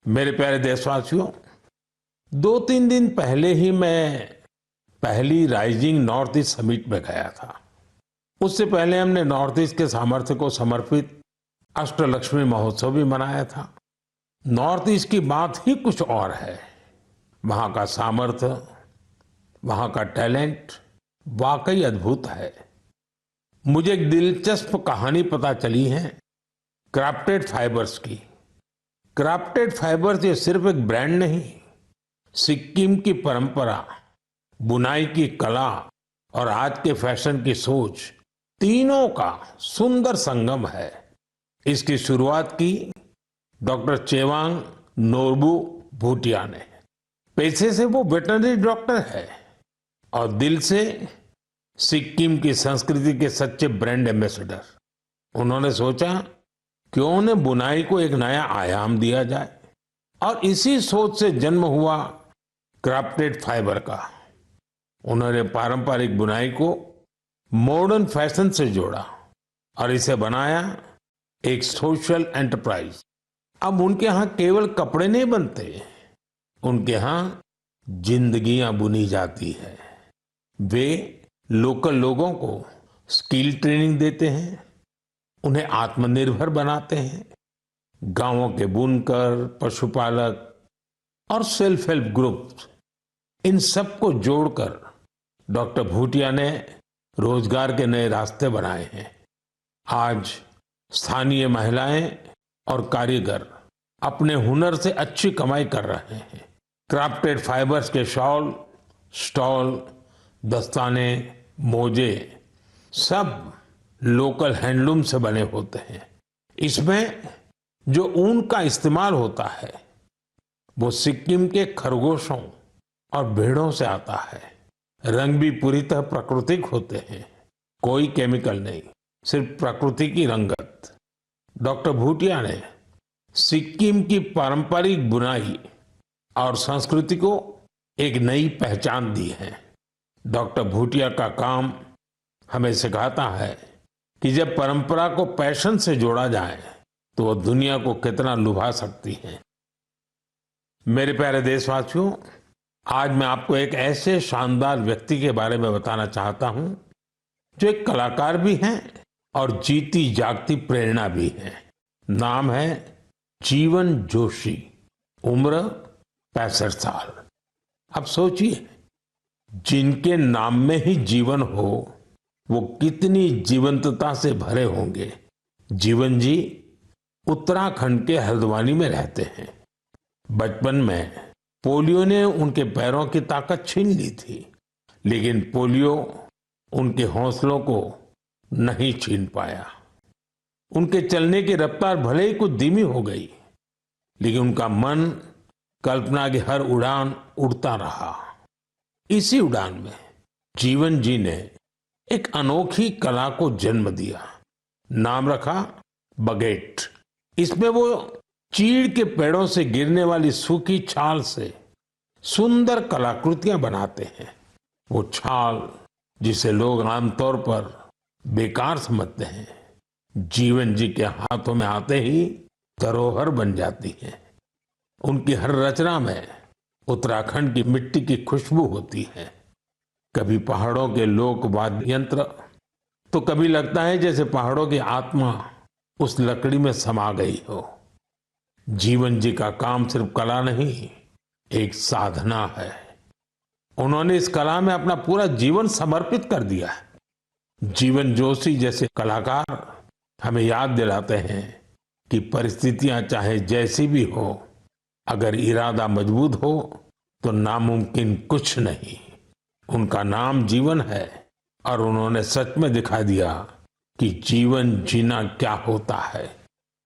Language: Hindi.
मेरे प्यारे देशवासियों, 2-3 दिन पहले ही मैं पहली राइजिंग नॉर्थ ईस्ट समिट में गया था। उससे पहले हमने नॉर्थ ईस्ट के सामर्थ्य को समर्पित अष्टलक्ष्मी महोत्सव भी मनाया था। नॉर्थ ईस्ट की बात ही कुछ और है। वहां का सामर्थ्य, वहां का टैलेंट वाकई अद्भुत है। मुझे एक दिलचस्प कहानी पता चली है क्राफ्टेड फाइबर्स की। क्राफ्टेड फाइबर्स ये सिर्फ एक ब्रांड नहीं, सिक्किम की परंपरा, बुनाई की कला और आज के फैशन की सोच, तीनों का सुंदर संगम है। इसकी शुरुआत की डॉक्टर चेवांग नोरबू भूटिया ने। पेशे से वो वेटरनरी डॉक्टर है और दिल से सिक्किम की संस्कृति के सच्चे ब्रांड एम्बेसडर। उन्होंने सोचा क्यों न बुनाई को एक नया आयाम दिया जाए और इसी सोच से जन्म हुआ क्राफ्टेड फाइबर का। उन्होंने पारंपरिक बुनाई को मॉडर्न फैशन से जोड़ा और इसे बनाया एक सोशल एंटरप्राइज। अब उनके यहाँ केवल कपड़े नहीं बनते, उनके यहाँ जिंदगियां बुनी जाती है। वे लोकल लोगों को स्किल ट्रेनिंग देते हैं, उन्हें आत्मनिर्भर बनाते हैं। गांवों के बुनकर, पशुपालक और सेल्फ हेल्प ग्रुप, इन सबको जोड़कर डॉक्टर भूटिया ने रोजगार के नए रास्ते बनाए हैं। आज स्थानीय महिलाएं और कारीगर अपने हुनर से अच्छी कमाई कर रहे हैं। क्राफ्टेड फाइबर्स के शॉल, स्टॉल, दस्ताने, मोजे सब लोकल हैंडलूम से बने होते हैं। इसमें जो ऊन का इस्तेमाल होता है वो सिक्किम के खरगोशों और भेड़ों से आता है। रंग भी पूरी तरह प्राकृतिक होते हैं, कोई केमिकल नहीं, सिर्फ प्रकृति की रंगत। डॉक्टर भूटिया ने सिक्किम की पारंपरिक बुनाई और संस्कृति को एक नई पहचान दी है। डॉक्टर भूटिया का काम हमें सिखाता है कि जब परंपरा को पैशन से जोड़ा जाए तो वो दुनिया को कितना लुभा सकती है। मेरे प्यारे देशवासियों, आज मैं आपको एक ऐसे शानदार व्यक्ति के बारे में बताना चाहता हूं जो एक कलाकार भी हैं और जीती जागती प्रेरणा भी है। नाम है जीवन जोशी, उम्र 65 साल। अब सोचिए, जिनके नाम में ही जीवन हो वो कितनी जीवंतता से भरे होंगे। जीवन जी उत्तराखंड के हल्द्वानी में रहते हैं। बचपन में पोलियो ने उनके पैरों की ताकत छीन ली थी, लेकिन पोलियो उनके हौसलों को नहीं छीन पाया। उनके चलने की रफ्तार भले ही कुछ धीमी हो गई, लेकिन उनका मन कल्पना की हर उड़ान उड़ता रहा। इसी उड़ान में जीवन जी ने एक अनोखी कला को जन्म दिया। नाम रखा बगेट। इसमें वो चीड़ के पेड़ों से गिरने वाली सूखी छाल से सुंदर कलाकृतियां बनाते हैं। वो छाल जिसे लोग आमतौर पर बेकार समझते हैं, जीवन जी के हाथों में आते ही धरोहर बन जाती है। उनकी हर रचना में उत्तराखंड की मिट्टी की खुशबू होती है। कभी पहाड़ों के लोक वाद्य यंत्र, तो कभी लगता है जैसे पहाड़ों की आत्मा उस लकड़ी में समा गई हो। जीवन जी का काम सिर्फ कला नहीं, एक साधना है। उन्होंने इस कला में अपना पूरा जीवन समर्पित कर दिया है। जीवन जोशी जैसे कलाकार हमें याद दिलाते हैं कि परिस्थितियां चाहे जैसी भी हो, अगर इरादा मजबूत हो तो नामुमकिन कुछ नहीं। उनका नाम जीवन है और उन्होंने सच में दिखा दिया कि जीवन जीना क्या होता है।